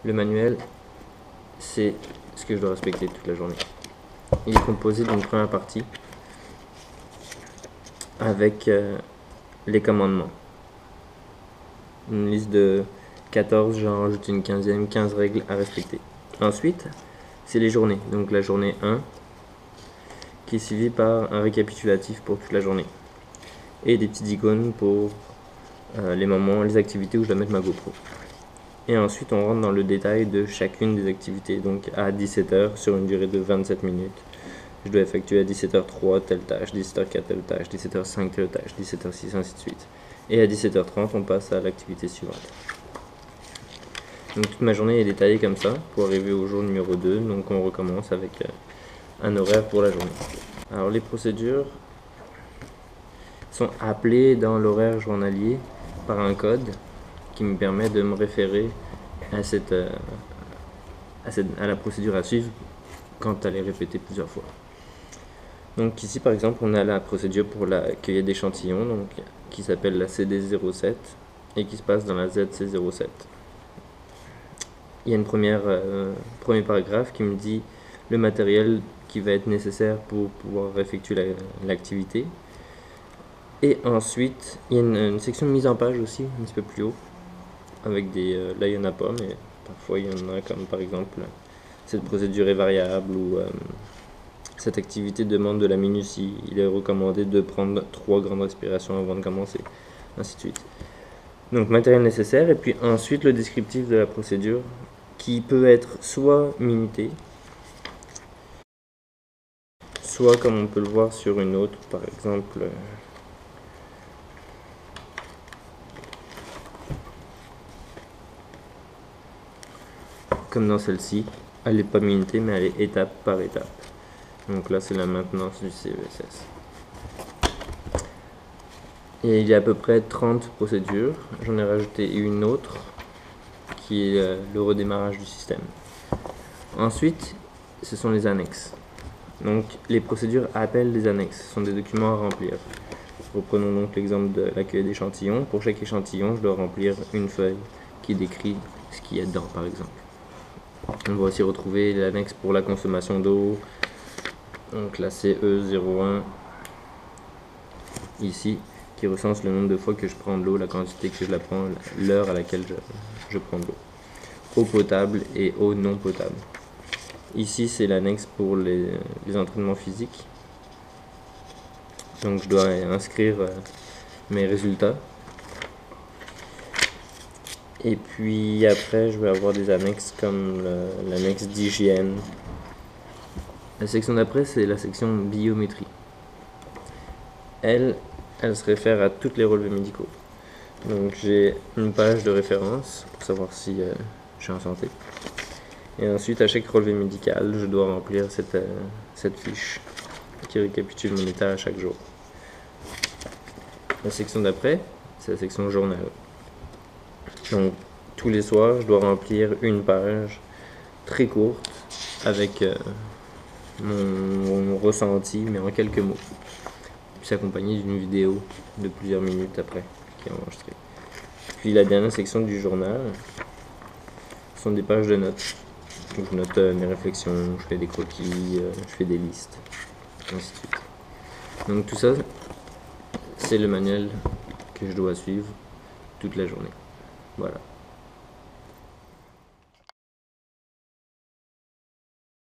Le manuel, c'est ce que je dois respecter toute la journée. Il est composé d'une première partie avec les commandements. Une liste de 14, j'en rajoute une 15e, 15 règles à respecter. Ensuite, c'est les journées. Donc la journée 1, qui est suivie par un récapitulatif pour toute la journée. Et des petites icônes pour les moments, les activités où je dois mettre ma GoPro. Et ensuite, on rentre dans le détail de chacune des activités. Donc à 17h, sur une durée de 27 minutes, je dois effectuer à 17h03 telle tâche, 17h04 telle tâche, 17h05 telle tâche, 17h06, ainsi de suite. Et à 17h30, on passe à l'activité suivante. Donc toute ma journée est détaillée comme ça, pour arriver au jour numéro 2. Donc on recommence avec un horaire pour la journée. Alors les procédures sont appelées dans l'horaire journalier par un code qui me permet de me référer à la procédure à suivre quand elle est répétée plusieurs fois. Donc ici par exemple on a la procédure pour la cueillette d'échantillons, donc qui s'appelle la CD07 et qui se passe dans la ZC07. Il y a premier paragraphe qui me dit le matériel qui va être nécessaire pour pouvoir effectuer l'activité. Et ensuite, il y a une section de mise en page aussi, un petit peu plus haut, avec là il n'y en a pas, mais parfois il y en a, comme par exemple cette procédure est variable ou cette activité demande de la minutie. Il est recommandé de prendre 3 grandes respirations avant de commencer, ainsi de suite. Donc matériel nécessaire, et puis ensuite le descriptif de la procédure qui peut être soit minuté, soit comme on peut le voir sur une autre, par exemple comme dans celle-ci, elle n'est pas minutée mais elle est étape par étape. Donc là c'est la maintenance du CESS. Et il y a à peu près 30 procédures, j'en ai rajouté une autre qui est le redémarrage du système. Ensuite, ce sont les annexes. Donc les procédures appellent des annexes, ce sont des documents à remplir. Reprenons donc l'exemple de la cueillette d'échantillons. Pour chaque échantillon, je dois remplir une feuille qui décrit ce qu'il y a dedans, par exemple. On va aussi retrouver l'annexe pour la consommation d'eau, donc la CE01 ici, qui recense le nombre de fois que je prends de l'eau, la quantité que je la prends, l'heure à laquelle je prends de l'eau. Eau potable et eau non potable. Ici, c'est l'annexe pour les entraînements physiques. Donc je dois inscrire mes résultats. Et puis après, je vais avoir des annexes comme l'annexe d'hygiène. La section d'après, c'est la section biométrie. Elle se réfère à tous les relevés médicaux. Donc j'ai une page de référence pour savoir si je suis en santé. Et ensuite, à chaque relevé médical, je dois remplir cette fiche qui récapitule mon état à chaque jour. La section d'après, c'est la section journal. Donc tous les soirs, je dois remplir une page très courte avec mon ressenti, mais en quelques mots. Puis accompagné d'une vidéo de plusieurs minutes après qui est enregistrée. Puis la dernière section du journal sont des pages de notes. Donc je note mes réflexions, je fais des croquis, je fais des listes, ainsi de suite. Donc tout ça, c'est le manuel que je dois suivre toute la journée. Voilà.